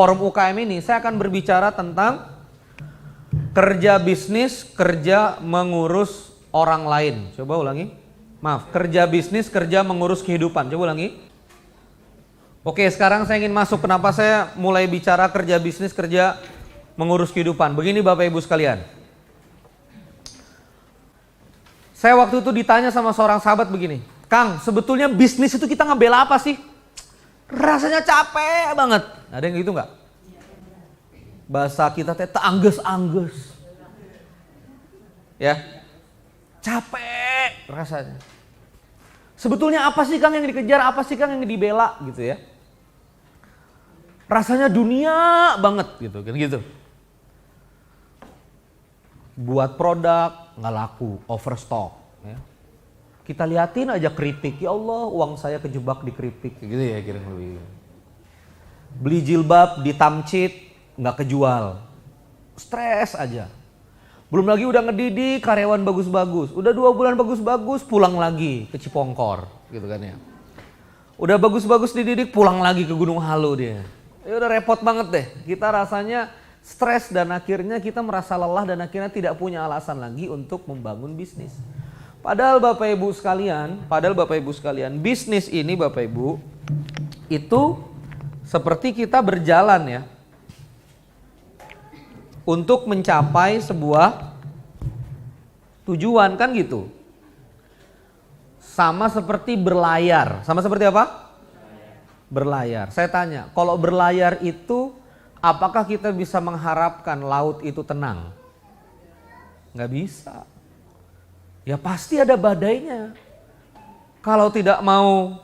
forum UKM ini saya akan berbicara tentang kerja bisnis, kerja mengurus orang lain. Coba ulangi. Maaf, kerja bisnis, kerja mengurus kehidupan. Coba ulangi. Oke, sekarang saya ingin masuk. Kenapa saya mulai bicara kerja bisnis, kerja mengurus kehidupan? Begini Bapak Ibu sekalian. Saya waktu itu ditanya sama seorang sahabat begini, Kang, sebetulnya bisnis itu kita ngebela apa sih? Rasanya capek banget. Ada yang gitu nggak? Bahasa kita teh teangges-angges. Ya. Capek rasanya. Sebetulnya apa sih Kang yang dikejar? Apa sih Kang yang dibela gitu ya? Rasanya dunia banget gitu kan gitu. Buat produk nggak laku, overstock ya. Kita liatin aja keripik, ya Allah uang saya kejebak di keripik gitu ya kira-kira. Beli jilbab di tamcit nggak kejual, stres aja. Belum lagi udah ngedidik karyawan bagus-bagus, udah 2 bulan bagus-bagus pulang lagi ke Cipongkor gitu kan ya. Udah bagus-bagus dididik pulang lagi ke Gunung Halu dia. Ya udah repot banget deh, kita rasanya stres dan akhirnya kita merasa lelah dan akhirnya tidak punya alasan lagi untuk membangun bisnis. Padahal Bapak Ibu sekalian, bisnis ini Bapak Ibu itu seperti kita berjalan ya untuk mencapai sebuah tujuan kan gitu. Sama seperti berlayar. Sama seperti apa? Berlayar. Saya tanya, kalau berlayar itu apakah kita bisa mengharapkan laut itu tenang? Nggak bisa. Ya pasti ada badainya. Kalau tidak mau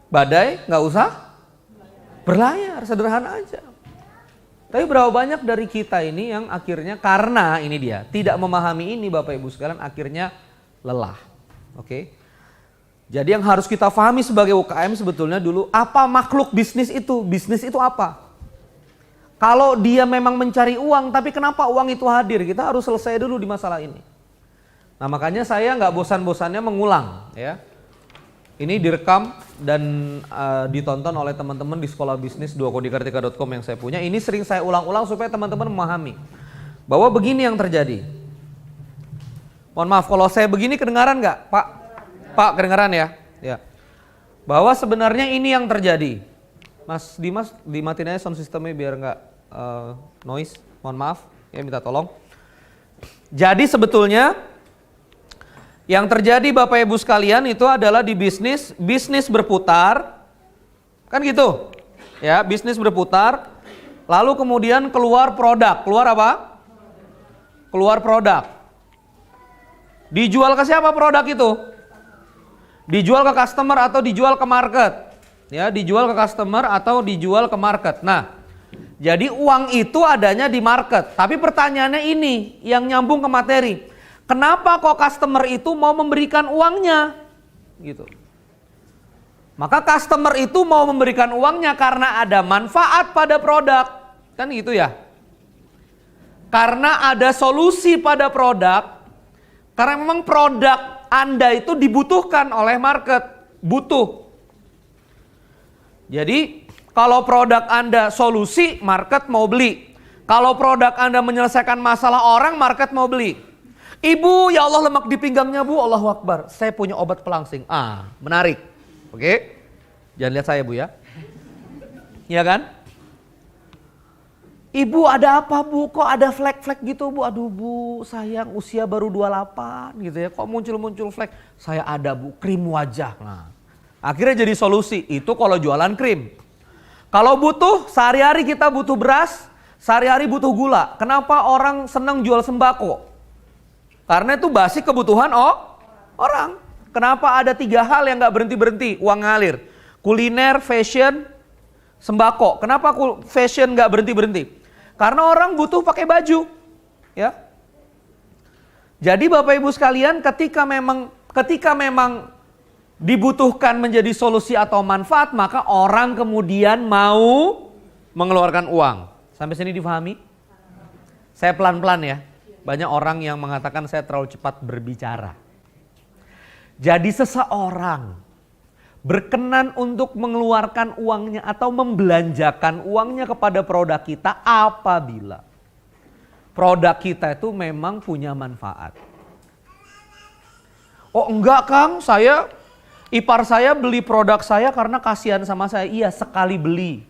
badai, nggak usah berlayar, sederhana aja. Tapi berapa banyak dari kita ini yang akhirnya karena ini dia tidak memahami ini Bapak Ibu sekalian akhirnya lelah. Oke. Jadi yang harus kita pahami sebagai UKM sebetulnya dulu apa makhluk bisnis itu? Bisnis itu apa? Kalau dia memang mencari uang, tapi kenapa uang itu hadir? Kita harus selesai dulu di masalah ini. Nah makanya saya nggak bosan-bosannya mengulang ya. Ini direkam dan ditonton oleh teman-teman di sekolah bisnis 2kodikartika.com yang saya punya. Ini sering saya ulang-ulang supaya teman-teman memahami bahwa begini yang terjadi. Mohon maaf kalau saya begini kedengaran nggak, Pak? Pak kedengaran ya? Ya. Bahwa sebenarnya ini yang terjadi. Mas Dimas dimatiin aja sound systemnya biar nggak noise. Mohon maaf, ya minta tolong. Jadi sebetulnya yang terjadi Bapak Ibu sekalian itu adalah di bisnis berputar, kan gitu, ya bisnis berputar, lalu kemudian keluar produk, keluar apa? Keluar produk. Dijual ke siapa produk itu? Dijual ke customer atau dijual ke market? Ya, dijual ke customer atau dijual ke market. Nah, jadi uang itu adanya di market. Tapi pertanyaannya ini yang nyambung ke materi. Kenapa kok customer itu mau memberikan uangnya? Gitu. Maka customer itu mau memberikan uangnya karena ada manfaat pada produk. Kan gitu ya. Karena ada solusi pada produk. Karena memang produk Anda itu dibutuhkan oleh market. Butuh. Jadi kalau produk Anda solusi, market mau beli. Kalau produk Anda menyelesaikan masalah orang, market mau beli. Ibu, ya Allah lemak di pinggangnya Bu, Allahu Akbar. Saya punya obat pelangsing. Menarik. Oke. Jangan lihat saya Bu ya. Iya kan? Ibu ada apa Bu? Kok ada flek-flek gitu Bu? Aduh Bu, sayang usia baru 28 gitu ya. Kok muncul-muncul flek? Saya ada Bu, krim wajah. Nah, akhirnya jadi solusi. Itu kalau jualan krim. Kalau butuh, sehari-hari kita butuh beras, sehari-hari butuh gula. Kenapa orang senang jual sembako? Karena itu basic kebutuhan orang. Kenapa ada 3 hal yang gak berhenti-berhenti uang ngalir? Kuliner, fashion, sembako. Kenapa fashion gak berhenti-berhenti? Karena orang butuh pakai baju. Ya. Jadi Bapak Ibu sekalian ketika memang dibutuhkan menjadi solusi atau manfaat, maka orang kemudian mau mengeluarkan uang. Sampai sini difahami? Saya pelan-pelan ya. Banyak orang yang mengatakan saya terlalu cepat berbicara. Jadi seseorang berkenan untuk mengeluarkan uangnya atau membelanjakan uangnya kepada produk kita apabila produk kita itu memang punya manfaat. Oh enggak Kang, ipar saya beli produk saya karena kasihan sama saya. Iya, sekali beli.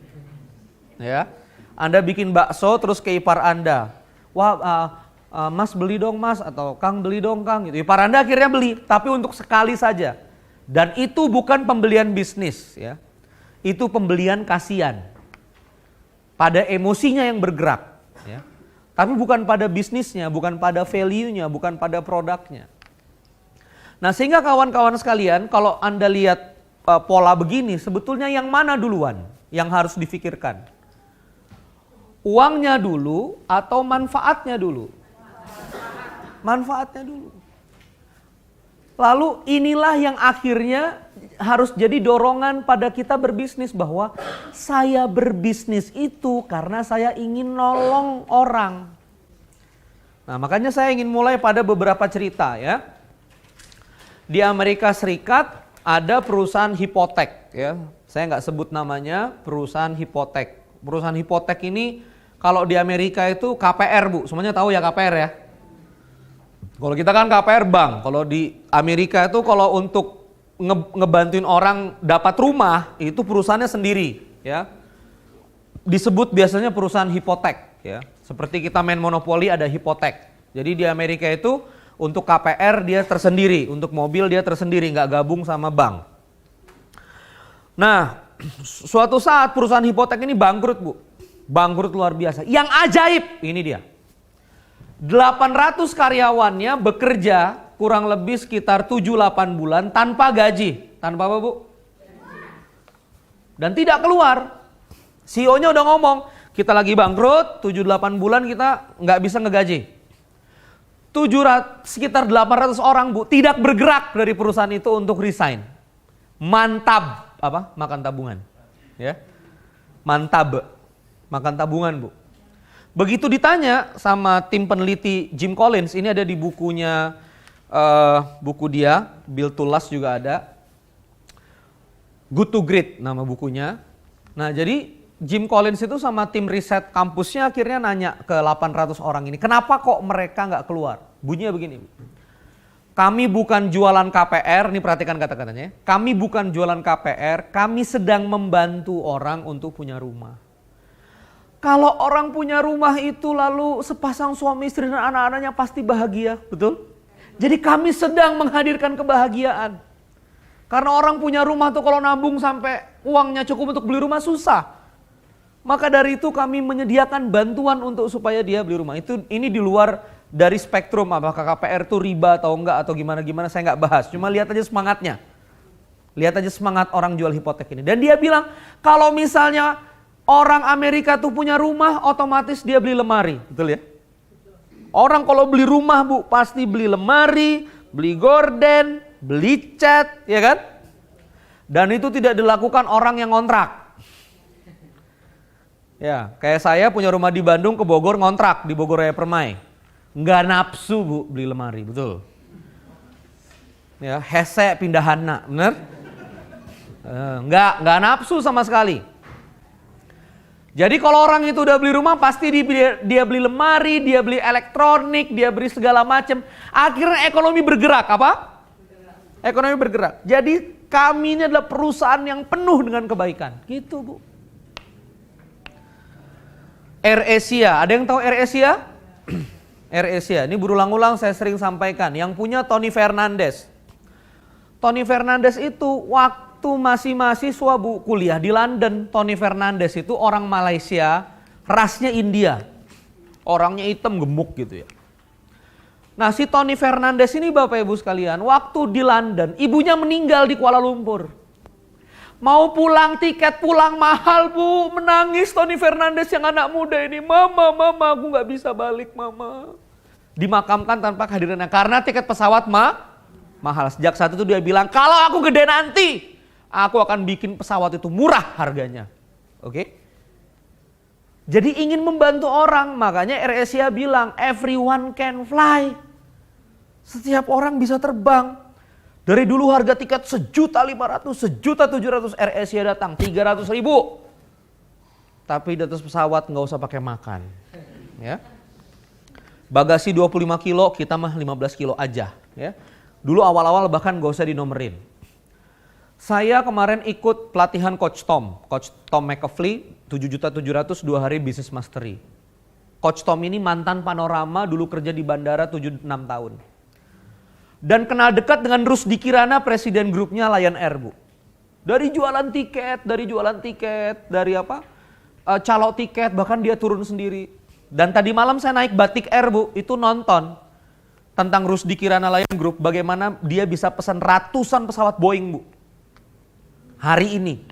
Ya, Anda bikin bakso terus ke ipar Anda. Wah, Mas beli dong Mas, atau Kang beli dong Kang. Gitu. Ipar Anda akhirnya beli, tapi untuk sekali saja. Dan itu bukan pembelian bisnis, ya. Itu pembelian kasihan. Pada emosinya yang bergerak, ya. Tapi bukan pada bisnisnya, bukan pada value-nya, bukan pada produknya. Nah, sehingga kawan-kawan sekalian, kalau Anda lihat pola begini, sebetulnya yang mana duluan yang harus difikirkan? Uangnya dulu atau manfaatnya dulu? Manfaatnya dulu. Lalu inilah yang akhirnya harus jadi dorongan pada kita berbisnis, bahwa saya berbisnis itu karena saya ingin nolong orang. Nah, makanya saya ingin mulai pada beberapa cerita, ya. Di Amerika Serikat ada perusahaan hipotek, ya. Saya nggak sebut namanya, perusahaan hipotek. Perusahaan hipotek ini kalau di Amerika itu KPR, Bu. Semuanya tahu ya KPR ya. Kalau kita kan KPR bank. Kalau di Amerika itu kalau untuk ngebantuin orang dapat rumah, itu perusahaannya sendiri, ya. Disebut biasanya perusahaan hipotek, ya. Seperti kita main monopoli ada hipotek. Jadi di Amerika itu untuk KPR dia tersendiri, untuk mobil dia tersendiri, nggak gabung sama bank. Nah, suatu saat perusahaan hipotek ini bangkrut, Bu. Bangkrut luar biasa. Yang ajaib, ini dia. 800 karyawannya bekerja kurang lebih sekitar 7-8 bulan tanpa gaji. Tanpa apa, Bu? Dan tidak keluar. CEO-nya udah ngomong, kita lagi bangkrut, 7-8 bulan kita nggak bisa ngegaji. Sekitar 800 orang, Bu, tidak bergerak dari perusahaan itu untuk resign. Mantab, apa? Makan tabungan. Ya. Mantab, makan tabungan, Bu. Begitu ditanya sama tim peneliti Jim Collins, ini ada di bukunya, buku dia, Built to Last juga ada. Good to Great nama bukunya. Nah, jadi Jim Collins itu sama tim riset kampusnya akhirnya nanya ke 800 orang ini, kenapa kok mereka nggak keluar? Bunyinya begini, kami bukan jualan KPR, ini perhatikan kata-katanya, kami bukan jualan KPR, kami sedang membantu orang untuk punya rumah. Kalau orang punya rumah itu lalu sepasang suami istri dan anak-anaknya pasti bahagia, betul? Jadi kami sedang menghadirkan kebahagiaan. Karena orang punya rumah tuh kalau nabung sampai uangnya cukup untuk beli rumah susah. Maka dari itu kami menyediakan bantuan untuk supaya dia beli rumah. Ini di luar dari spektrum apakah KPR itu riba atau enggak atau gimana-gimana saya enggak bahas. Cuma lihat aja semangatnya. Lihat aja semangat orang jual hipotek ini. Dan dia bilang kalau misalnya orang Amerika tuh punya rumah, otomatis dia beli lemari, betul ya? Orang kalau beli rumah, Bu, pasti beli lemari, beli gorden, beli cat, ya kan? Dan itu tidak dilakukan orang yang ngontrak. Ya, kayak saya punya rumah di Bandung, ke Bogor ngontrak, di Bogor Raya Permai. Nggak nafsu, Bu, beli lemari, betul? Ya, hese pindahanna, bener? Nggak nafsu sama sekali. Jadi kalau orang itu udah beli rumah pasti dia beli lemari, dia beli elektronik, dia beli segala macam. Akhirnya ekonomi bergerak, apa? Ekonomi bergerak. Jadi kami ini adalah perusahaan yang penuh dengan kebaikan. Gitu, Bu. AirAsia, ada yang tahu AirAsia? AirAsia, ini berulang-ulang saya sering sampaikan. Yang punya Tony Fernandes. Tony Fernandes itu waktu masih mahasiswa, Bu, kuliah di London. Tony Fernandes itu orang Malaysia, rasnya India. Orangnya hitam gemuk gitu ya. Nah, si Tony Fernandes ini Bapak Ibu sekalian, waktu di London, ibunya meninggal di Kuala Lumpur. Mau pulang, tiket pulang mahal, Bu. Menangis Tony Fernandes yang anak muda ini. Mama, aku gak bisa balik, Mama. Dimakamkan tanpa kehadirannya karena tiket pesawat mahal. Sejak saat itu dia bilang, kalau aku gede nanti, aku akan bikin pesawat itu murah harganya. Oke? Jadi ingin membantu orang, makanya AirAsia bilang everyone can fly. Setiap orang bisa terbang. Dari dulu harga tiket 1.500.000, 1.700.000, Air Asia datang 300.000. Tapi di atas pesawat nggak usah pakai makan. Ya. Bagasi 25 kilo, kita mah 15 kilo aja. Ya. Dulu awal-awal bahkan nggak usah dinomerin. Saya kemarin ikut pelatihan Coach Tom McAfee, 7.700.000 2 hari Business Mastery. Coach Tom ini mantan Panorama, dulu kerja di bandara 7-6 tahun. Dan kenal dekat dengan Rusdi Kirana, presiden grupnya Lion Air, Bu. Dari jualan tiket, dari calo tiket, bahkan dia turun sendiri. Dan tadi malam saya naik Batik Air, Bu, itu nonton tentang Rusdi Kirana Lion Group, bagaimana dia bisa pesan ratusan pesawat Boeing, Bu. Hari ini.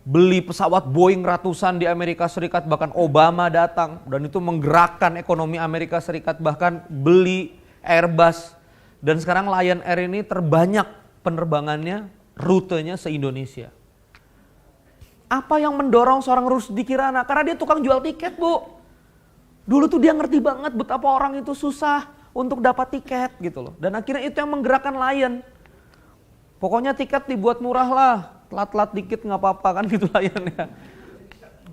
Beli pesawat Boeing ratusan di Amerika Serikat, bahkan Obama datang. Dan itu menggerakkan ekonomi Amerika Serikat, bahkan beli Airbus. Dan sekarang Lion Air ini terbanyak penerbangannya, rutenya se-Indonesia. Apa yang mendorong seorang Rusdi Kirana? Karena dia tukang jual tiket, Bu. Dulu tuh dia ngerti banget betapa orang itu susah untuk dapat tiket gitu loh. Dan akhirnya itu yang menggerakkan Lion. Pokoknya tiket dibuat murah lah, telat-telat dikit nggak apa-apa kan gitu Lion ya.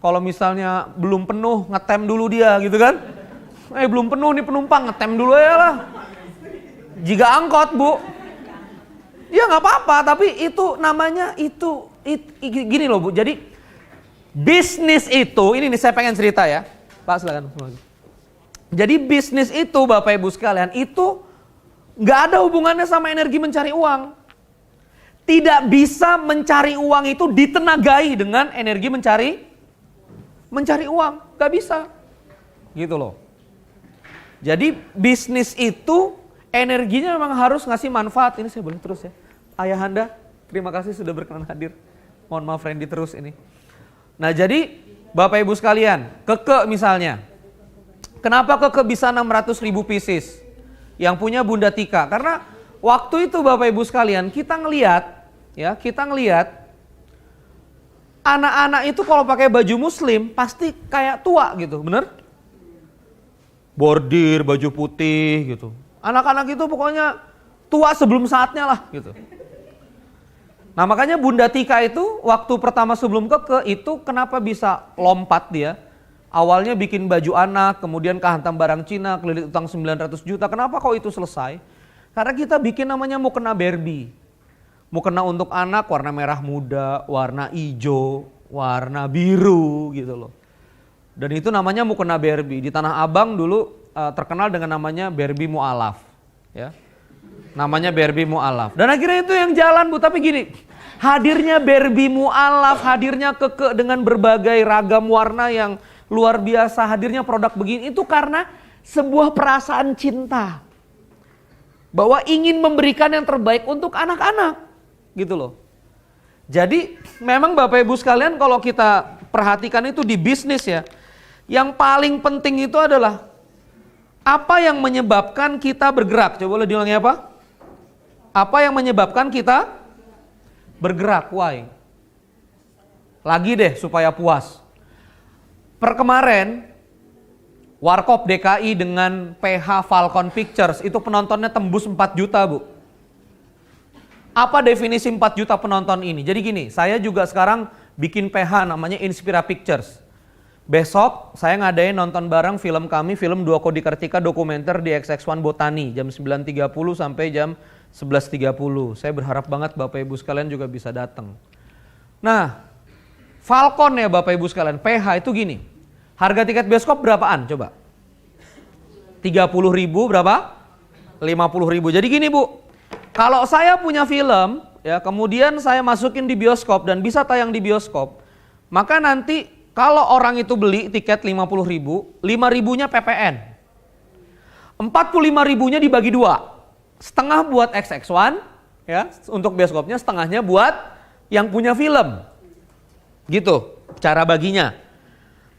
Kalau misalnya belum penuh, ngetem dulu dia gitu kan. Belum penuh nih penumpang, ngetem dulu ya lah. Jika angkot, Bu. Ya nggak apa-apa, tapi itu namanya gini loh, Bu. Jadi bisnis itu, ini nih saya pengen cerita ya. Pak silakan. Jadi bisnis itu Bapak Ibu sekalian, itu nggak ada hubungannya sama energi mencari uang. Tidak bisa mencari uang itu ditenagai dengan energi mencari uang. Nggak bisa. Gitu loh. Jadi bisnis itu energinya memang harus ngasih manfaat. Ini saya boleh terus ya. Ayahanda, terima kasih sudah berkenan hadir. Mohon maaf Randy terus ini. Nah jadi Bapak Ibu sekalian, Keke misalnya. Kenapa Keke bisa 600.000 pieces? Yang punya Bunda Tika. Karena waktu itu Bapak Ibu sekalian, kita ngelihat anak-anak itu kalau pakai baju muslim pasti kayak tua gitu, bener? Bordir, baju putih gitu. Anak-anak itu pokoknya tua sebelum saatnya lah gitu. Nah makanya Bunda Tika itu waktu pertama sebelum Keke itu kenapa bisa lompat dia. Awalnya bikin baju anak, kemudian kehantam barang Cina, kelilit utang 900 juta. Kenapa kok itu selesai? Karena kita bikin namanya mukena Barbie. Mukena untuk anak warna merah muda, warna hijau, warna biru gitu loh. Dan itu namanya mukena Barbie. Di Tanah Abang dulu terkenal dengan namanya Barbie Mu'alaf, ya. Namanya Barbie Mu'alaf. Dan akhirnya itu yang jalan, Bu. Tapi gini, hadirnya Barbie Mu'alaf, hadirnya Keke dengan berbagai ragam warna yang luar biasa, hadirnya produk begini itu karena sebuah perasaan cinta. Bahwa ingin memberikan yang terbaik untuk anak-anak, gitu loh. Jadi memang Bapak Ibu sekalian kalau kita perhatikan itu di bisnis ya, yang paling penting itu adalah apa yang menyebabkan kita bergerak? Coba boleh diulangi apa? Apa yang menyebabkan kita bergerak? Why? Lagi deh supaya puas. Per kemarin, Warkop DKI dengan PH Falcon Pictures itu penontonnya tembus 4 juta, Bu. Apa definisi 4 juta penonton ini? Jadi gini, saya juga sekarang bikin PH namanya Inspira Pictures. Besok saya ngadain nonton bareng film kami, film Dua Kodi Kartika dokumenter di XX1 Botani jam 9.30 sampai jam 11.30. Saya berharap banget Bapak Ibu sekalian juga bisa datang. Nah, Falcon ya Bapak Ibu sekalian, PH itu gini. Harga tiket bioskop berapaan coba? 30.000 berapa? 50.000. Jadi gini Bu, kalau saya punya film ya, kemudian saya masukin di bioskop dan bisa tayang di bioskop, maka nanti kalau orang itu beli tiket 50.000, 5.000-nya PPN. 45.000-nya dibagi 2. Setengah buat XX1 ya, untuk bioskopnya, setengahnya buat yang punya film. Gitu cara baginya.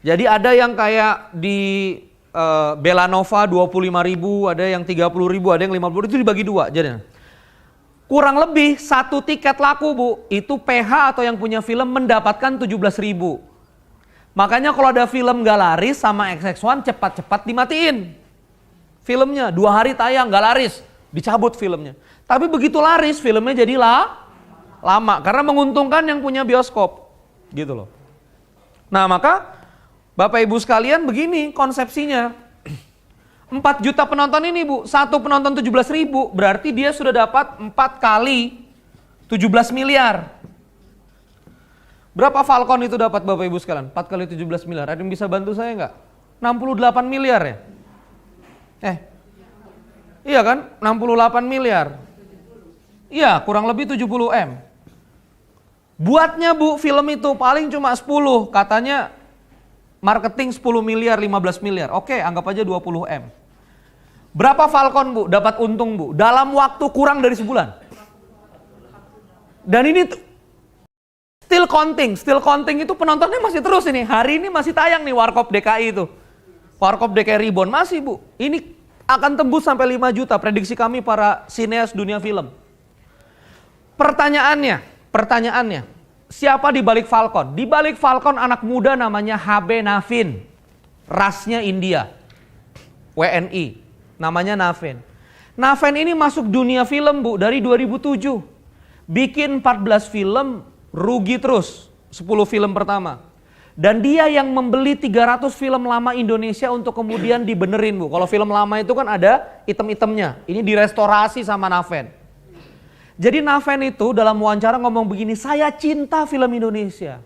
Jadi ada yang kayak di Belanova 25.000, ada yang 30.000, ada yang 50.000, itu dibagi 2. Jadi kurang lebih 1 tiket laku, Bu, itu PH atau yang punya film mendapatkan 17.000. Makanya kalau ada film gak laris sama XX1 cepat-cepat dimatiin. Filmnya 2 hari tayang gak laris, dicabut filmnya. Tapi begitu laris filmnya jadi lama karena menguntungkan yang punya bioskop. Gitu loh. Nah, maka Bapak Ibu sekalian begini konsepsinya. 4 juta penonton ini Bu, satu penonton 17.000, berarti dia sudah dapat 4 kali 17 miliar. Berapa Falcon itu dapat Bapak Ibu sekalian? 4 kali 17 miliar. Ada yang bisa bantu saya nggak? 68 miliar ya? Iya kan? 68 miliar. Iya, kurang lebih 70 M. Buatnya Bu, film itu paling cuma 10, katanya marketing 10 miliar, 15 miliar. Oke, anggap aja 20 M. Berapa Falcon Bu dapat untung Bu? Dalam waktu kurang dari sebulan. Dan ini still counting itu penontonnya masih terus ini. Hari ini masih tayang nih Warkop DKI itu. Warkop DKI Reborn masih Bu. Ini akan tembus sampai 5 juta prediksi kami para sineas dunia film. Pertanyaannya, siapa di balik Falcon? Di balik Falcon anak muda namanya HB Navin. Rasnya India. WNI. Namanya Navin. Navin ini masuk dunia film Bu dari 2007. Bikin 14 film, rugi terus 10 film pertama. Dan dia yang membeli 300 film lama Indonesia untuk kemudian dibenerin Bu. Kalau film lama itu kan ada item-itemnya. Ini direstorasi sama Naven. Jadi Naven itu dalam wawancara ngomong begini, saya cinta film Indonesia.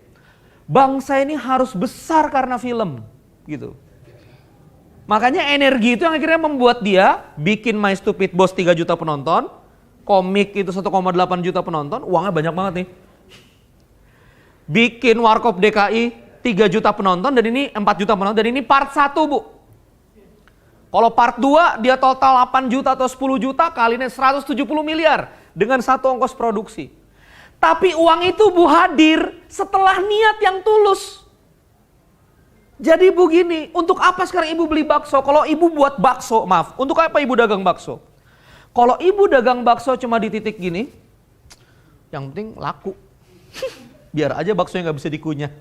Bangsa ini harus besar karena film. Gitu. Makanya energi itu yang akhirnya membuat dia bikin My Stupid Boss 3 juta penonton. Komik itu 1,8 juta penonton. Uangnya banyak banget nih. Bikin Warkop DKI 3 juta penonton dan ini 4 juta penonton dan ini part 1 Bu. Kalau part 2 dia total 8 juta atau 10 juta kalinya 170 miliar dengan satu ongkos produksi. Tapi uang itu Bu hadir setelah niat yang tulus. Jadi Bu gini, untuk apa sekarang Ibu beli bakso? Kalau Ibu buat bakso, maaf, untuk apa Ibu dagang bakso? Kalau Ibu dagang bakso cuma di titik gini, yang penting laku. Biar aja baksonya nggak bisa dikunyah.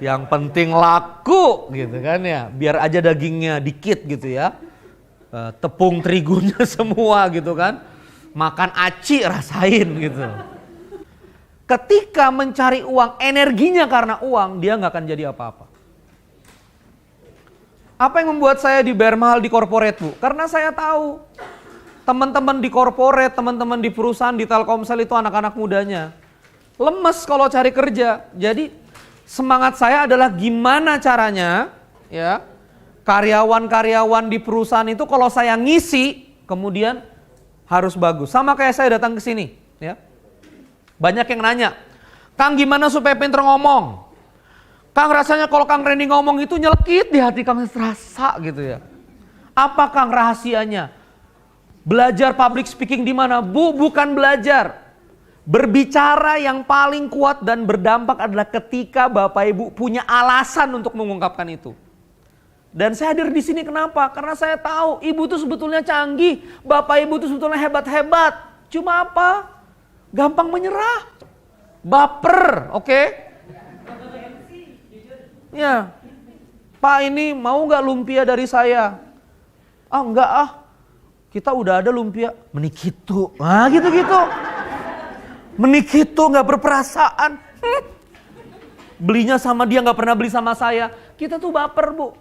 Yang penting laku gitu kan ya. Biar aja dagingnya dikit gitu ya. Tepung terigunya semua gitu kan. Makan aci rasain gitu. Ketika mencari uang, energinya karena uang, dia nggak akan jadi apa-apa. Apa yang membuat saya dibayar mahal di corporate Bu? Karena saya tahu teman-teman di corporate, teman-teman di perusahaan, di Telkomsel itu anak-anak mudanya lemes kalau cari kerja. Jadi semangat saya adalah gimana caranya ya karyawan-karyawan di perusahaan itu kalau saya ngisi kemudian harus bagus. Sama kayak saya datang ke sini ya. Banyak yang nanya, Kang gimana supaya pinter ngomong? Kang rasanya kalau Kang Randy ngomong itu nyelekit di hati Kang, terasa gitu ya. Apa Kang rahasianya? Belajar public speaking di mana? Bu, bukan belajar. Berbicara yang paling kuat dan berdampak adalah ketika Bapak Ibu punya alasan untuk mengungkapkan itu. Dan saya hadir di sini kenapa? Karena saya tahu Ibu tuh sebetulnya canggih, Bapak Ibu tuh sebetulnya hebat-hebat. Cuma apa? Gampang menyerah. Baper, oke? Ya. Pak ini mau nggak lumpia dari saya? Ah enggak ah. Kita udah ada lumpia, menikitu, gitu-gitu. Menikitu gak berperasaan. Belinya sama dia gak pernah beli sama saya. Kita tuh baper Bu.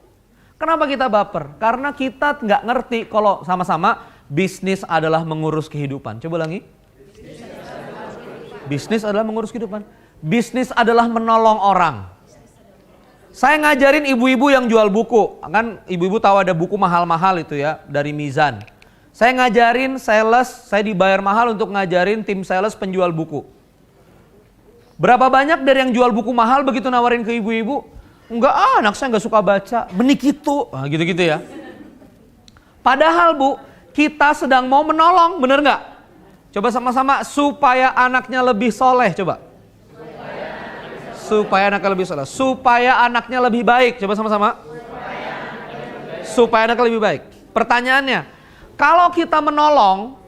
Kenapa kita baper? Karena kita gak ngerti kalau sama-sama bisnis adalah mengurus kehidupan. Coba ulangi. Bisnis adalah mengurus kehidupan. Bisnis adalah menolong orang. Saya ngajarin ibu-ibu yang jual buku. Kan ibu-ibu tahu ada buku mahal-mahal itu ya, dari Mizan. Saya ngajarin sales, saya dibayar mahal untuk ngajarin tim sales penjual buku. Berapa banyak dari yang jual buku mahal begitu nawarin ke ibu-ibu? Enggak anak saya enggak suka baca, begitu. Nah, gitu-gitu ya. Padahal Bu, kita sedang mau menolong, bener nggak? Coba sama-sama, supaya anaknya lebih soleh, coba. Supaya anaknya lebih soleh. Supaya anaknya lebih baik, coba sama-sama. Supaya anaknya lebih baik. Pertanyaannya, kalau kita menolong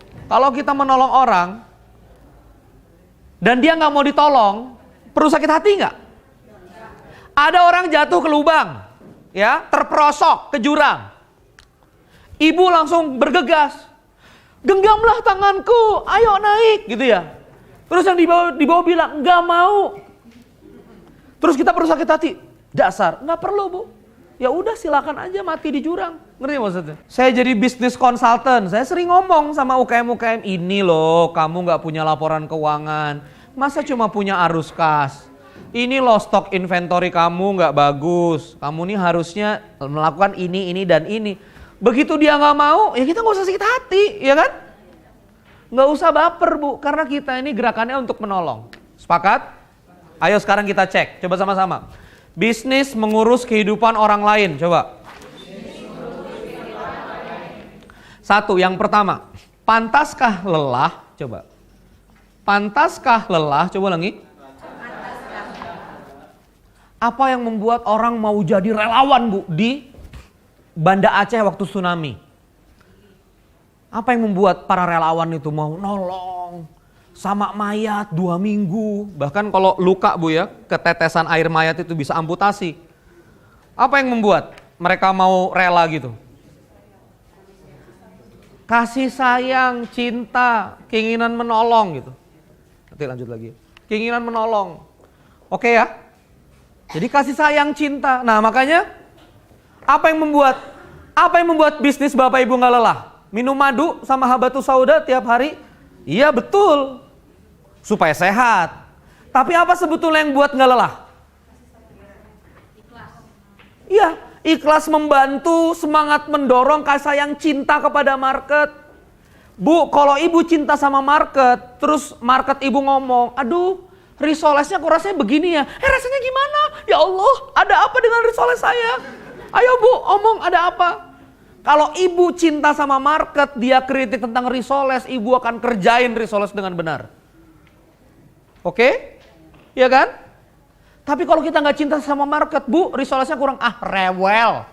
orang dan dia nggak mau ditolong, perlu sakit hati nggak? Ada orang jatuh ke lubang, ya, terperosok ke jurang. Ibu langsung bergegas. Genggamlah tanganku, ayo naik gitu ya. Terus yang di bawah bilang, nggak mau. Terus kita perlu sakit hati. Dasar, nggak perlu bu. Ya udah silakan aja mati di jurang. Ngerti maksudnya? Saya jadi bisnis konsultan. Saya sering ngomong sama UKM-UKM, ini loh kamu nggak punya laporan keuangan. Masa cuma punya arus kas? Ini loh stok inventory kamu nggak bagus. Kamu nih harusnya melakukan ini, dan ini. Begitu dia nggak mau, ya kita nggak usah sakit hati, ya kan? Nggak usah baper bu, karena kita ini gerakannya untuk menolong. Sepakat? Ayo sekarang kita cek, coba sama-sama. Bisnis mengurus kehidupan orang lain, coba. Satu, yang pertama, pantaskah lelah? Coba. Pantaskah lelah? Coba lagi. Apa yang membuat orang mau jadi relawan bu di Banda Aceh waktu tsunami? Apa yang membuat para relawan itu mau nolong sama mayat 2 minggu? Bahkan kalau luka bu ya, ketetesan air mayat itu bisa amputasi. Apa yang membuat mereka mau rela gitu? Kasih sayang, cinta, keinginan menolong gitu. Nanti lanjut lagi. Keinginan menolong. Oke ya? Jadi kasih sayang, cinta. Nah makanya apa yang membuat bisnis Bapak Ibu nggak lelah? Minum madu sama habatus sauda tiap hari? Iya betul. Supaya sehat. Tapi apa sebetulnya yang buat nggak lelah? Ikhlas. Iya, ikhlas membantu, semangat mendorong, kasih sayang, cinta kepada market. Bu, kalau ibu cinta sama market, terus market ibu ngomong, aduh risolesnya kok rasanya begini ya. Rasanya gimana? Ya Allah, ada apa dengan risoles saya? Ayo bu, omong ada apa? Kalau ibu cinta sama market, dia kritik tentang risoles, ibu akan kerjain risoles dengan benar. Oke? Iya kan? Tapi kalau kita nggak cinta sama market, bu, risolesnya kurang, rewel.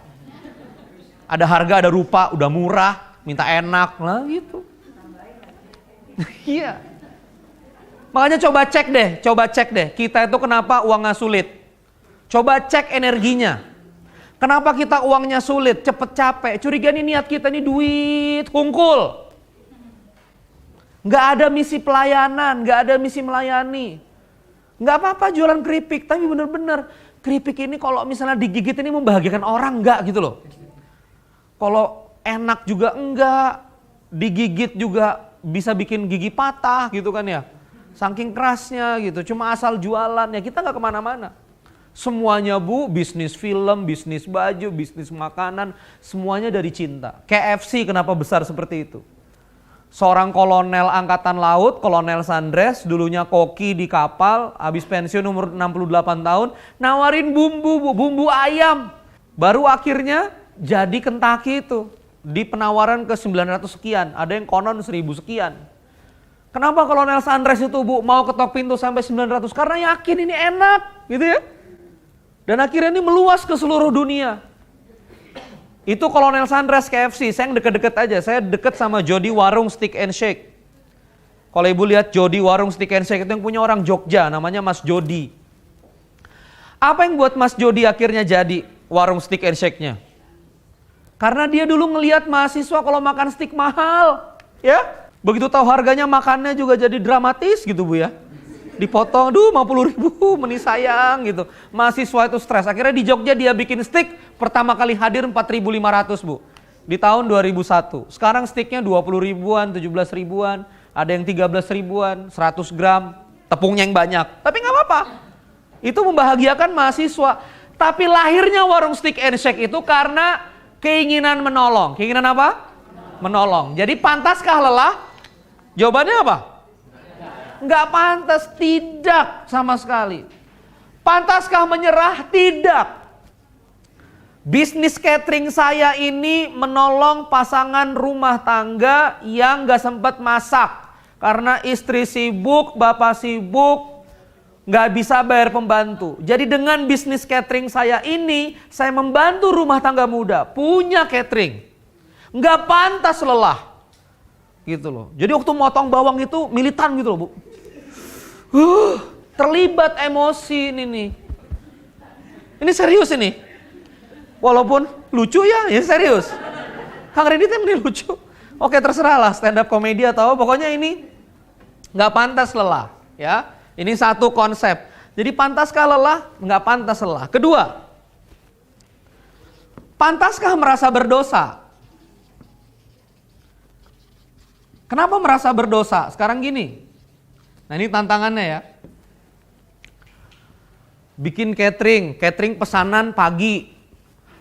Ada harga, ada rupa, udah murah, minta enak, lah gitu. Iya. Makanya coba cek deh, kita itu kenapa uangnya sulit. Coba cek energinya. Kenapa kita uangnya sulit, cepet capek, curiga nih niat kita nih duit, hungkul. Nggak ada misi pelayanan, nggak ada misi melayani. Nggak apa-apa jualan keripik, tapi bener-bener keripik ini kalau misalnya digigit ini membahagiakan orang, nggak gitu loh. Kalau enak juga enggak, digigit juga bisa bikin gigi patah gitu kan ya. Saking kerasnya gitu, cuma asal jualan ya kita nggak kemana-mana. Semuanya bu, bisnis film, bisnis baju, bisnis makanan, semuanya dari cinta. KFC kenapa besar seperti itu? Seorang kolonel angkatan laut, Kolonel Sandres, dulunya koki di kapal, habis pensiun umur 68 tahun, nawarin bumbu ayam. Baru akhirnya jadi Kentucky itu, di penawaran ke 900 sekian, ada yang konon 1000 sekian. Kenapa Kolonel Sandres itu bu mau ketok pintu sampai 900? Karena yakin ini enak gitu ya. Dan akhirnya ini meluas ke seluruh dunia. Itu Kolonel Sandres KFC, saya yang deket-deket aja. Saya deket sama Jody Warung Steak and Shake. Kalau ibu lihat Jody Warung Steak and Shake itu yang punya orang Jogja, namanya Mas Jody. Apa yang buat Mas Jody akhirnya jadi warung steak and shake-nya? Karena dia dulu ngelihat mahasiswa kalau makan steak mahal. Ya, begitu tahu harganya makannya juga jadi dramatis gitu bu ya. Dipotong, 50.000, meni sayang gitu. Mahasiswa itu stres. Akhirnya di Jogja dia bikin steak, pertama kali hadir 4.500 bu. Di tahun 2001. Sekarang steaknya 20 ribuan, 17 ribuan, ada yang 13 ribuan, 100 gram, tepungnya yang banyak. Tapi nggak apa-apa. Itu membahagiakan mahasiswa. Tapi lahirnya warung steak and shake itu karena keinginan menolong. Keinginan apa? Menolong. Jadi pantaskah lelah? Jawabannya apa? Nggak pantas, tidak sama sekali. Pantaskah menyerah? Tidak. Bisnis catering saya ini menolong pasangan rumah tangga yang nggak sempat masak. Karena istri sibuk, bapak sibuk, nggak bisa bayar pembantu. Jadi dengan bisnis catering saya ini, saya membantu rumah tangga muda, punya catering. Nggak pantas lelah. Gitu loh. Jadi waktu motong bawang itu militan gitu loh bu. Terlibat emosi ini nih. Ini serius ini. Walaupun lucu ya serius. Kang Redi tuh ini lucu. Oke, terserah lah stand up komedi atau pokoknya ini nggak pantas lelah, ya. Ini satu konsep. Jadi pantaskah lelah? Nggak pantas lelah. Kedua, pantaskah merasa berdosa? Kenapa merasa berdosa? Sekarang gini. Nah, ini tantangannya ya. Bikin catering pesanan pagi.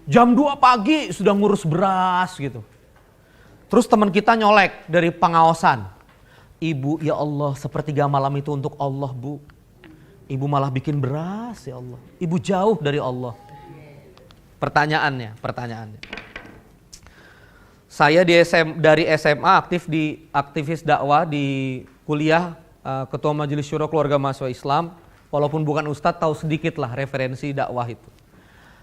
Jam 2 pagi sudah ngurus beras gitu. Terus teman kita nyolek dari pengawasan. Ibu, ya Allah, sepertiga malam itu untuk Allah, Bu. Ibu malah bikin beras, ya Allah. Ibu jauh dari Allah. Pertanyaannya. Saya dari SMA aktivis dakwah di kuliah, ketua Majelis Syuro Keluarga Mahasiswa Islam. Walaupun bukan ustadz, tahu sedikit lah referensi dakwah itu.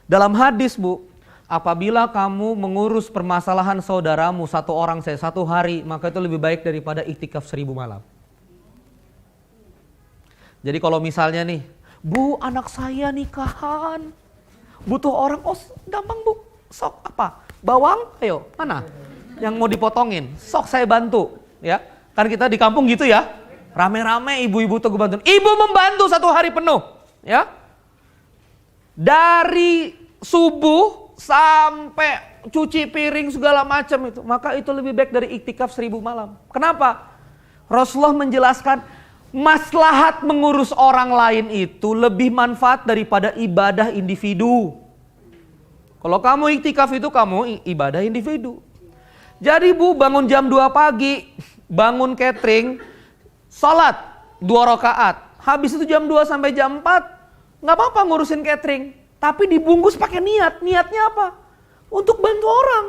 Dalam hadis, Bu, apabila kamu mengurus permasalahan saudaramu satu orang satu hari, maka itu lebih baik daripada iktikaf 1000 malam. Jadi kalau misalnya nih, Bu, anak saya nikahan, butuh orang, oh gampang Bu, sok apa? Bawang, ayo, mana? Yang mau dipotongin, sok saya bantu, ya. Kan kita di kampung gitu ya, rame-rame ibu-ibu tuh bantuin. Ibu membantu 1 hari penuh, ya. Dari subuh sampai cuci piring segala macam itu, maka itu lebih baik dari iktikaf 1000 malam. Kenapa? Rasulullah menjelaskan maslahat mengurus orang lain itu lebih manfaat daripada ibadah individu. Kalau kamu iktikaf itu kamu ibadah individu. Jadi Bu, bangun jam 2 pagi, bangun catering, sholat 2 rakaat. Habis itu jam 2 sampai jam 4, nggak apa-apa ngurusin catering. Tapi dibungkus pakai niat. Niatnya apa? Untuk bantu orang.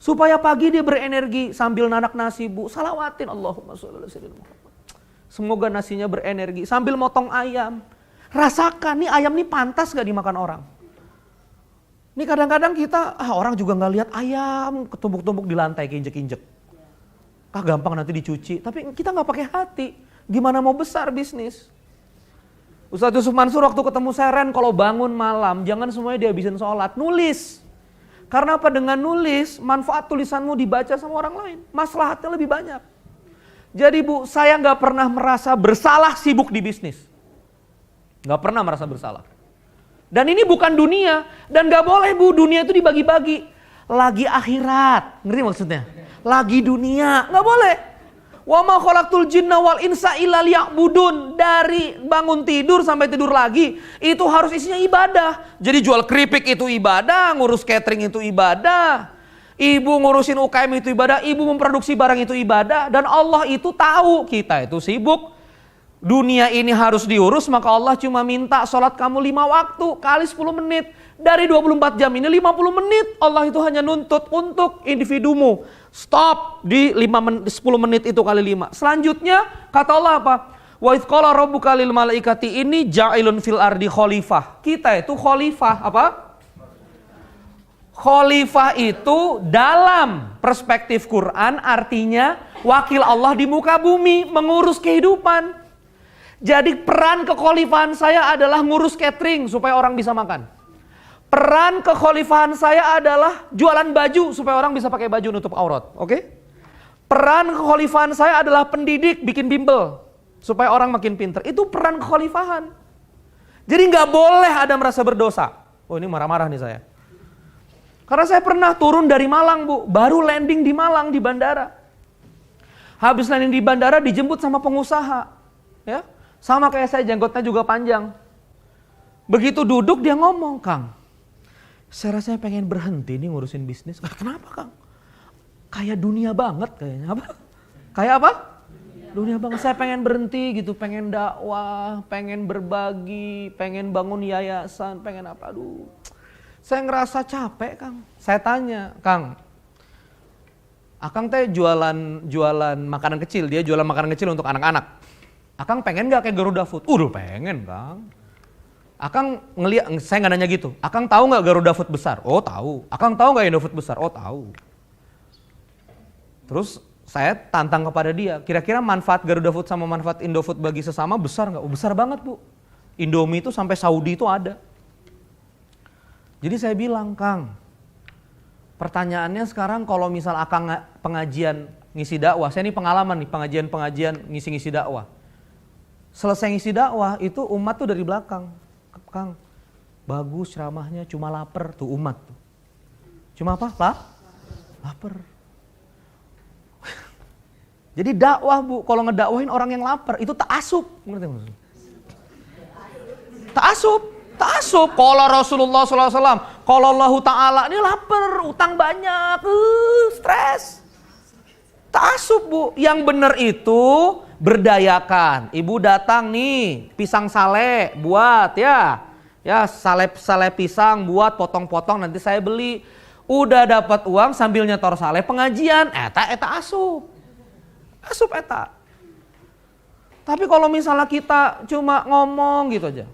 Supaya pagi dia berenergi sambil nanak nasi, Bu. Salawatin Allahumma sholli ala sayyidina Muhammad. Semoga nasinya berenergi. Sambil motong ayam. Rasakan, nih ayam nih pantas gak dimakan orang? Nih kadang-kadang kita, orang juga gak lihat ayam ketumbuk-tumbuk di lantai, keinjek-injek. Gampang nanti dicuci. Tapi kita gak pakai hati. Gimana mau besar bisnis? Ustadz Yusuf Mansur waktu ketemu Seren, kalau bangun malam jangan semuanya dihabisin sholat, nulis. Karena apa? Dengan nulis, manfaat tulisanmu dibaca sama orang lain, maslahatnya lebih banyak. Jadi Bu, saya gak pernah merasa bersalah sibuk di bisnis. Gak pernah merasa bersalah. Dan ini bukan dunia, dan gak boleh Bu, dunia itu dibagi-bagi. Lagi akhirat, ngerti maksudnya? Lagi dunia, gak boleh. Wa ma khalaqtul jinna wal insa illa liya'budun. Dari bangun tidur sampai tidur lagi, itu harus isinya ibadah. Jadi jual keripik itu ibadah, ngurus catering itu ibadah. Ibu ngurusin UKM itu ibadah, ibu memproduksi barang itu ibadah. Dan Allah itu tahu kita itu sibuk. Dunia ini harus diurus, maka Allah cuma minta sholat kamu 5 waktu kali 10 menit. Dari 24 jam ini 50 menit Allah itu hanya nuntut untuk individumu. Stop di 10 menit itu kali 5. Selanjutnya kata Allah apa? Wa idz qala rabbuka lil malaikati inni ja'ilun fil ardi khalifah. Kita itu khalifah apa? Khalifah itu dalam perspektif Quran artinya wakil Allah di muka bumi, mengurus kehidupan. Jadi peran kekhalifahan saya adalah ngurus catering supaya orang bisa makan. Peran kekhalifahan saya adalah jualan baju supaya orang bisa pakai baju nutup aurat, oke? Peran kekhalifahan saya adalah pendidik, bikin bimbel supaya orang makin pinter. Itu peran kekhalifahan. Jadi nggak boleh ada merasa berdosa. Oh ini marah-marah nih saya. Karena saya pernah turun dari Malang Bu, baru landing di Malang di bandara. Habis landing di bandara dijemput sama pengusaha, ya, sama kayak saya jenggotnya juga panjang. Begitu duduk dia ngomong, Kang, saya rasanya pengen berhenti nih ngurusin bisnis. Kenapa Kang? Kayak dunia banget kayaknya. Apa? Kayak apa? Dunia banget. Saya pengen berhenti gitu, pengen dakwah, pengen berbagi, pengen bangun yayasan, pengen apa? Aduh, saya ngerasa capek Kang. Saya tanya, Kang, Akang teh jualan makanan kecil, dia jualan makanan kecil untuk anak-anak. Akang pengen gak kayak Garuda Food? Udah pengen Kang. Akang ngeliat, saya nggak nanya gitu. Akang tahu nggak Garuda Food besar? Oh tahu. Akang tahu nggak Indofood besar? Oh tahu. Terus saya tantang kepada dia, kira-kira manfaat Garuda Food sama manfaat Indofood bagi sesama besar nggak? Oh besar banget Bu. Indomie itu sampai Saudi itu ada. Jadi saya bilang, Kang, Pertanyaannya sekarang kalau misal Akang pengajian ngisi dakwah, saya ini pengalaman nih pengajian ngisi-ngisi dakwah. Selesai ngisi dakwah itu umat tuh dari belakang, Kang, bagus ceramahnya, cuma lapar tuh umat tuh. Cuma apa? Lapar. Jadi dakwah Bu, kalau ngedakwahin orang yang lapar itu ta'asub. Ngerti maksudnya? Ta'asub. Kalau Rasulullah SAW, kalau Allah Ta'ala ini lapar, utang banyak, stres. Ta'asub Bu, yang benar itu berdayakan. Ibu datang nih, pisang sale buat ya sale pisang buat potong-potong nanti saya beli. Udah dapat uang sambil nyetor sale pengajian, eta asub eta. Tapi kalau misalnya kita cuma ngomong gitu aja,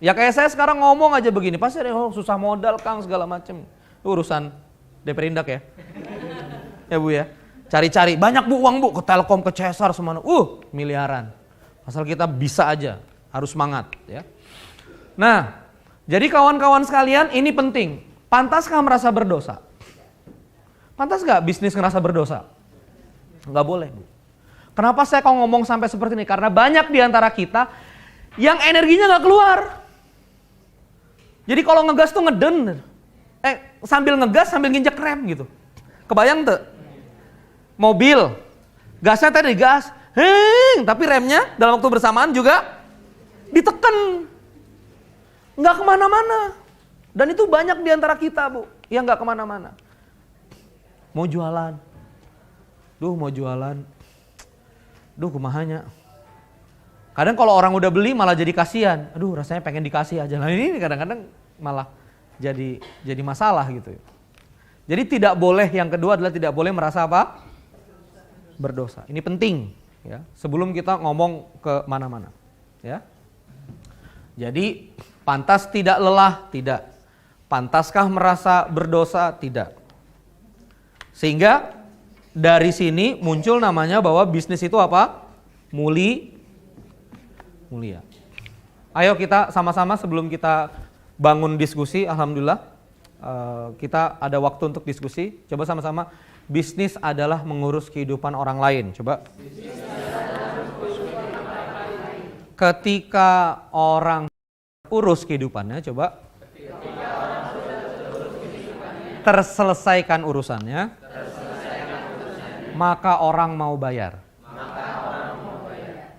ya kayak saya sekarang ngomong aja begini, pasti ada susah modal Kang segala macem. Urusan DP Indak ya, ya Bu ya. Cari-cari banyak Bu uang Bu ke Telkom, ke Cesar semana, miliaran. Asal kita bisa aja, harus semangat ya. Nah, jadi kawan-kawan sekalian ini penting. Pantaskah merasa berdosa? Pantas gak bisnis ngerasa berdosa? Nggak boleh Bu. Kenapa saya kok ngomong sampai seperti ini? Karena banyak di antara kita yang energinya nggak keluar. Jadi kalau ngegas tuh ngeden. Sambil ngegas sambil nginjek rem gitu. Kebayang tuh? Mobil, gasnya tadi gas, tapi remnya dalam waktu bersamaan juga ditekan. Nggak kemana-mana. Dan itu banyak di antara kita Bu, yang nggak kemana-mana. Mau jualan. Mau jualan. Kumahanya. Kadang kalau orang udah beli malah jadi kasihan. Rasanya pengen dikasih aja. Nah ini kadang-kadang malah jadi masalah gitu. Jadi tidak boleh, yang kedua adalah tidak boleh merasa apa? Berdosa. Ini penting ya, sebelum kita ngomong ke mana-mana ya. Jadi pantas tidak lelah? Tidak. Pantaskah merasa berdosa? Tidak. Sehingga dari sini muncul namanya bahwa bisnis itu apa? Mulia. Ayo kita sama-sama sebelum kita bangun diskusi, alhamdulillah kita ada waktu untuk diskusi. Coba sama-sama, bisnis adalah mengurus kehidupan orang lain. Coba. Ketika orang urus kehidupannya, coba. Terselesaikan urusannya, maka orang mau bayar.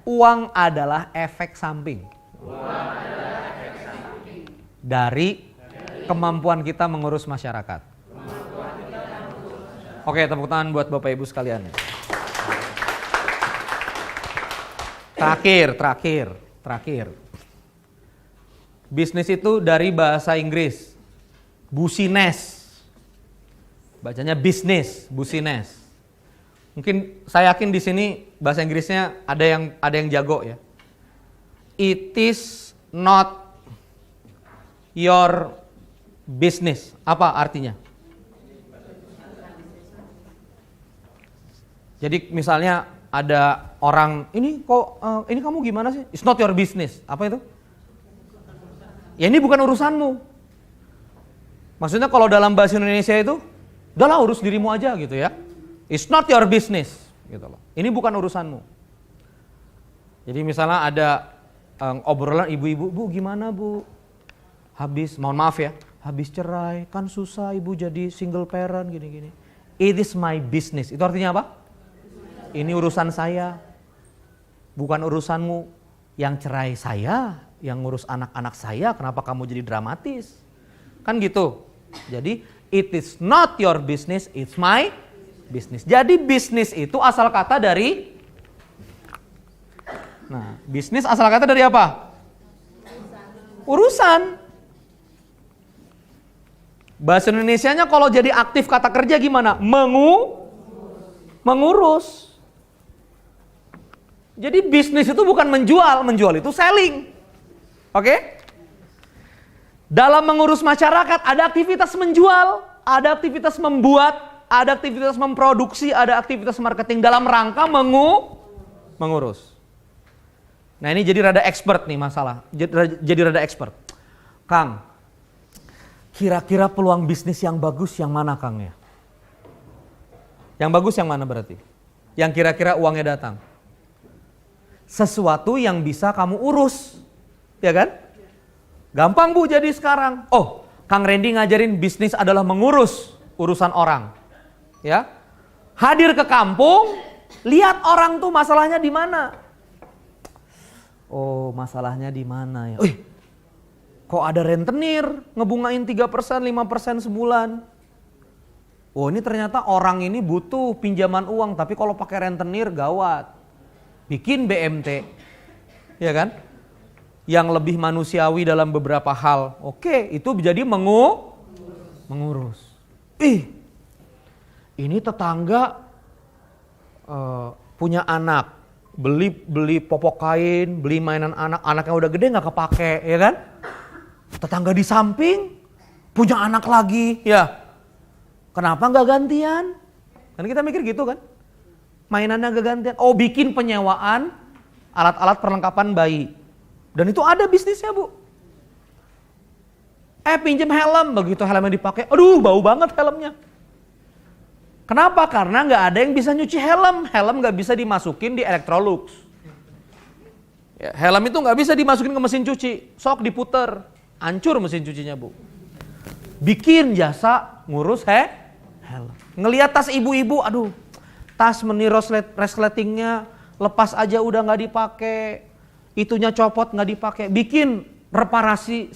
Uang adalah efek samping dari kemampuan kita mengurus masyarakat. Oke, tepuk tangan buat Bapak Ibu sekalian. Terakhir. Bisnis itu dari bahasa Inggris, business. Bacanya bisnis, business. Mungkin saya yakin di sini bahasa Inggrisnya ada yang jago ya. It is not your business. Apa artinya? Jadi misalnya ada orang, ini kamu gimana sih? It's not your business. Apa itu? Ya ini bukan urusanmu. Maksudnya kalau dalam bahasa Indonesia itu, udahlah urus dirimu aja gitu ya. It's not your business gitu loh. Ini bukan urusanmu. Jadi misalnya ada obrolan ibu-ibu, Bu gimana Bu? Mohon maaf ya, habis cerai, kan susah ibu jadi single parent gini-gini. It is my business. Itu artinya apa? Ini urusan saya, bukan urusanmu. Yang cerai saya, yang ngurus anak-anak saya, kenapa kamu jadi dramatis? Kan gitu. Jadi it is not your business, it's my business. Jadi bisnis itu asal kata dari, bisnis asal kata dari apa? Urusan. Bahasa Indonesianya kalau jadi aktif kata kerja gimana? Mengurus. Jadi bisnis itu bukan menjual itu selling. Oke? Dalam mengurus masyarakat ada aktivitas menjual, ada aktivitas membuat, ada aktivitas memproduksi, ada aktivitas marketing dalam rangka mengurus. Nah ini jadi rada expert nih masalah, jadi rada expert. Kang, kira-kira peluang bisnis yang bagus yang mana Kang ya? Yang bagus yang mana berarti? Yang kira-kira uangnya datang. Sesuatu yang bisa kamu urus. Ya kan? Gampang Bu jadi sekarang. Oh, Kang Randy ngajarin bisnis adalah mengurus urusan orang. Ya. Hadir ke kampung, lihat orang tuh masalahnya di mana. Oh, masalahnya di mana ya? Kok ada rentenir ngebungain 3%, 5% sebulan. Oh, ini ternyata orang ini butuh pinjaman uang, tapi kalau pakai rentenir gawat. Bikin BMT. Ya kan? Yang lebih manusiawi dalam beberapa hal. Oke, itu jadi mengurus. Ini tetangga punya anak, beli popok kain, beli mainan anak, anaknya udah gede nggak kepake, ya kan? Tetangga di samping punya anak lagi, ya. Kenapa nggak gantian? Kan kita mikir gitu kan? Mainannya nggak gantian. Oh, bikin penyewaan alat-alat perlengkapan bayi. Dan itu ada bisnisnya Bu. Pinjem helm, begitu helmnya dipakai, aduh bau banget helmnya. Kenapa? Karena nggak ada yang bisa nyuci helm. Helm nggak bisa dimasukin di Electrolux. Ya, helm itu nggak bisa dimasukin ke mesin cuci. Sok diputer, hancur mesin cucinya Bu. Bikin jasa ngurus helm. Ngelihat tas ibu-ibu, aduh, tas meni resletingnya lepas aja udah nggak dipakai. Itunya copot nggak dipakai, bikin reparasi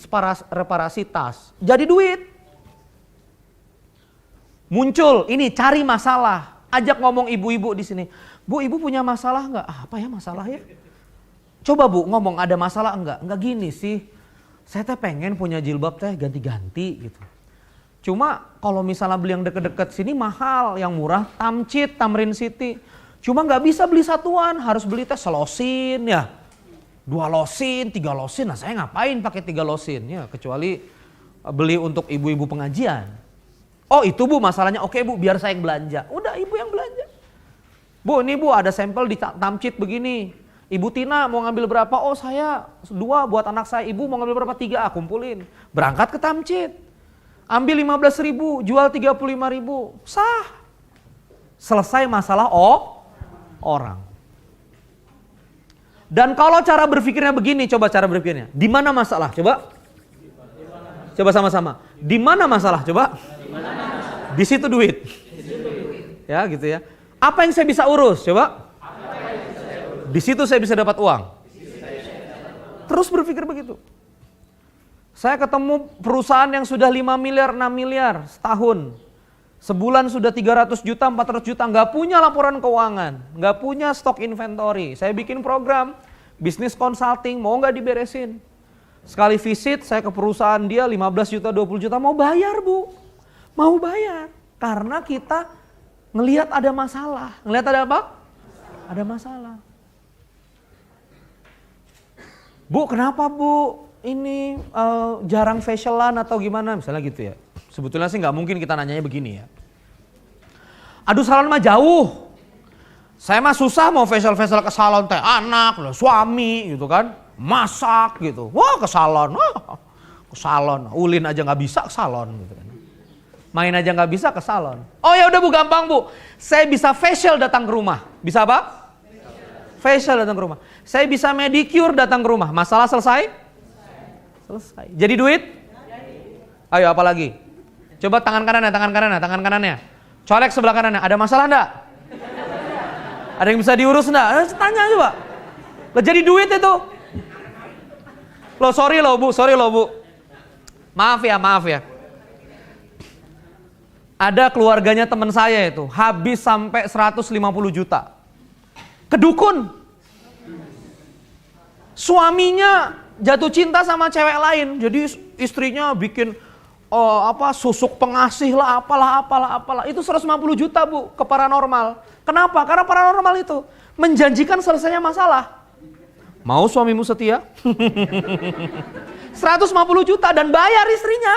tas, jadi duit. Muncul ini cari masalah, ajak ngomong ibu-ibu di sini. Bu, ibu punya masalah nggak? Apa ya masalahnya? Coba Bu ngomong ada masalah enggak? Enggak gini sih, saya teh pengen punya jilbab teh ganti-ganti gitu. Cuma kalau misalnya beli yang deket-deket sini mahal, yang murah Tamcit, Tamrin City. Cuma nggak bisa beli satuan, harus beli teh selosin ya. 2 losin, 3 losin, nah saya ngapain pakai 3 losin ya, kecuali beli untuk ibu-ibu pengajian. Oh itu Bu masalahnya, oke Bu biar saya yang belanja. Udah ibu yang belanja. Bu ini Bu ada sampel di Tamcit begini. Ibu Tina mau ngambil berapa? Oh saya 2 buat anak saya. Ibu mau ngambil berapa? 3, kumpulin. Berangkat ke Tamcit. Ambil 15.000, jual 35.000. Sah. Selesai masalah orang. Dan kalau cara berpikirnya begini, coba cara berpikirnya. Di mana masalah? Coba. Coba sama-sama. Di mana masalah? Coba. Di situ duit. Ya, gitu ya. Apa yang saya bisa urus? Coba. Di situ saya bisa dapat uang. Terus berpikir begitu. Saya ketemu perusahaan yang sudah 5 miliar, 6 miliar setahun. Sebulan sudah 300 juta, 400 juta, nggak punya laporan keuangan, nggak punya stok inventory. Saya bikin program, bisnis consulting, mau nggak diberesin. Sekali visit, saya ke perusahaan dia 15 juta, 20 juta, mau bayar Bu. Mau bayar. Karena kita ngelihat ada masalah. Ngelihat ada apa? Ada masalah. Bu, kenapa Bu ini jarang facialan atau gimana? Misalnya gitu ya. Sebetulnya sih nggak mungkin kita nanyanya begini ya. Aduh salon mah jauh. Saya mah susah mau facial ke salon teh anak, suami gitu kan. Masak gitu. Wah ke salon. Ke salon. Ulin aja nggak bisa ke salon gitu kan. Main aja nggak bisa ke salon. Oh ya udah Bu gampang Bu. Saya bisa facial datang ke rumah. Bisa apa? Facial datang ke rumah. Saya bisa medicure datang ke rumah. Masalah selesai? Selesai. Jadi duit? Ayo apa lagi? Coba tangan kanannya. Colek sebelah kanannya. Ada masalah enggak? Ada yang bisa diurus enggak? Tanya coba. Lah jadi duit itu. Loh sorry loh Bu. Maaf ya. Ada keluarganya teman saya itu habis sampai 150 juta. Kedukun. Suaminya jatuh cinta sama cewek lain. Jadi istrinya bikin susuk pengasih lah, apalah. Itu 150 juta Bu ke paranormal. Kenapa? Karena paranormal itu menjanjikan selesainya masalah. Mau suamimu setia? 150 juta dan bayar istrinya.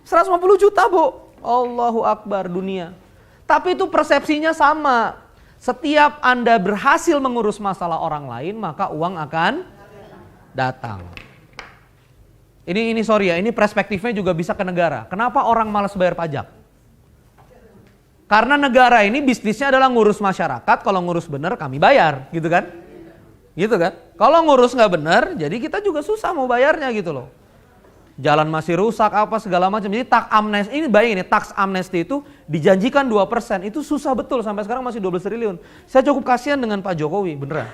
150 juta Bu. Allahu Akbar dunia. Tapi itu persepsinya sama. Setiap Anda berhasil mengurus masalah orang lain, maka uang akan datang. Ini sorry ya, ini perspektifnya juga bisa ke negara. Kenapa orang malas bayar pajak? Karena negara ini bisnisnya adalah ngurus masyarakat, kalau ngurus bener kami bayar, gitu kan? Gitu kan? Kalau ngurus nggak bener, jadi kita juga susah mau bayarnya gitu loh. Jalan masih rusak, apa segala macam. Jadi tax amnesty, ini bayangin nih, tax amnesty itu dijanjikan 2%, itu susah betul, sampai sekarang masih 12 triliun. Saya cukup kasihan dengan Pak Jokowi, beneran.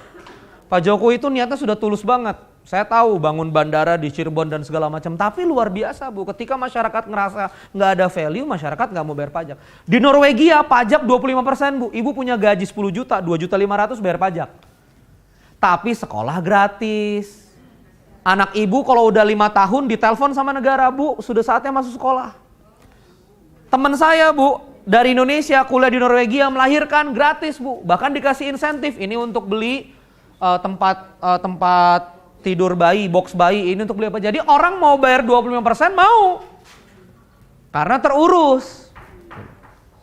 Pak Jokowi itu niatnya sudah tulus banget. Saya tahu bangun bandara di Cirebon dan segala macam, tapi luar biasa Bu, ketika masyarakat ngerasa nggak ada value, masyarakat nggak mau bayar pajak. Di Norwegia pajak 25% Bu, ibu punya gaji 10 juta, 2.500.000 bayar pajak. Tapi sekolah gratis. Anak ibu kalau udah 5 tahun ditelepon sama negara, Bu, sudah saatnya masuk sekolah. Teman saya Bu, dari Indonesia kuliah di Norwegia melahirkan gratis Bu, bahkan dikasih insentif, ini untuk beli tempat tidur bayi, box bayi, ini untuk beli apa. Jadi orang mau bayar 25% mau. Karena terurus.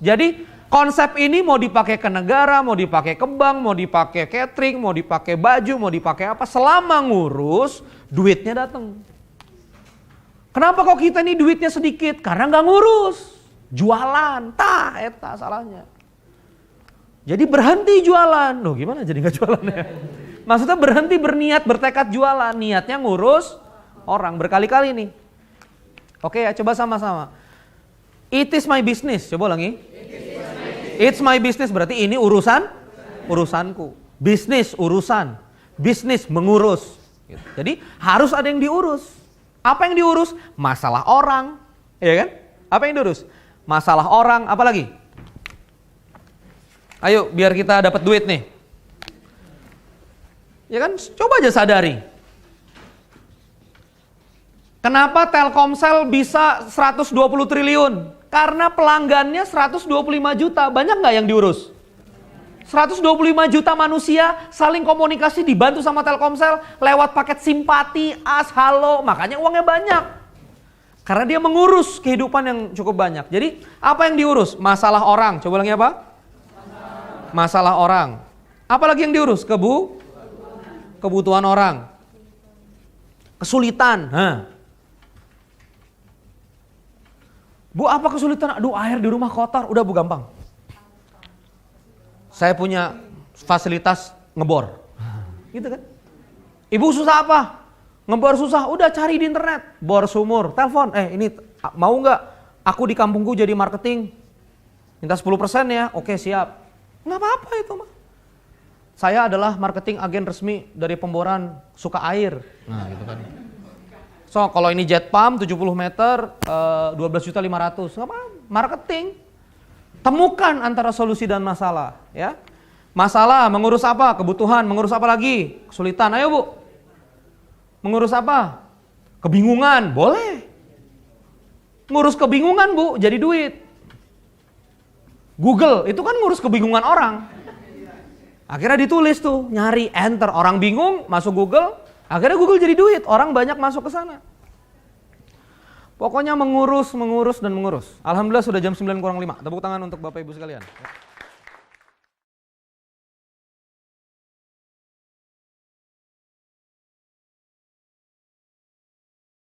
Jadi konsep ini mau dipakai ke negara, mau dipakai ke bank, mau dipakai catering, mau dipakai baju, mau dipakai apa, selama ngurus, duitnya datang. Kenapa kok kita ini duitnya sedikit? Karena nggak ngurus. Jualan, eta salahnya. Jadi berhenti jualan. Loh gimana jadi nggak jualan ya? Maksudnya berhenti berniat, bertekad jualan. Niatnya ngurus orang berkali-kali nih. Oke ya, coba sama-sama. It is my business. Coba ulangi. It's my business berarti ini urusanku. Bisnis urusan. Bisnis mengurus. Jadi harus ada yang diurus. Apa yang diurus? Masalah orang. Iya kan? Apa yang diurus? Masalah orang. Apa lagi? Ayo biar kita dapat duit nih. Ya kan, coba aja sadari. Kenapa Telkomsel bisa 120 triliun? Karena pelanggannya 125 juta. Banyak nggak yang diurus? 125 juta manusia saling komunikasi dibantu sama Telkomsel lewat paket simpati, as, halo. Makanya uangnya banyak. Karena dia mengurus kehidupan yang cukup banyak. Jadi apa yang diurus? Masalah orang. Coba ulangi apa? Masalah orang. Apalagi yang diurus? Kebutuhan orang. Kesulitan. Bu, apa kesulitan? Aduh, air di rumah kotor. Udah Bu, gampang. Saya punya fasilitas ngebor. Gitu kan? Ibu susah apa? Ngebor susah. Udah cari di internet. Bor sumur. Telepon. Ini mau nggak? Aku di kampungku jadi marketing. Minta 10% ya. Oke, siap. Nggak apa-apa itu mah. Saya adalah marketing agen resmi dari pemboran Suka Air. Nah gitu kan. So kalau ini jet pump 70 meter 12.500.000. Nggak apa, marketing. Temukan antara solusi dan masalah. Ya. Masalah mengurus apa? Kebutuhan. Mengurus apa lagi? Kesulitan. Ayo Bu. Mengurus apa? Kebingungan. Boleh. Ngurus kebingungan Bu, jadi duit. Google itu kan ngurus kebingungan orang. Akhirnya ditulis tuh, nyari, enter. Orang bingung, masuk Google. Akhirnya Google jadi duit. Orang banyak masuk ke sana. Pokoknya mengurus, dan mengurus. Alhamdulillah sudah jam 9 kurang 5. Tepuk tangan untuk Bapak Ibu sekalian.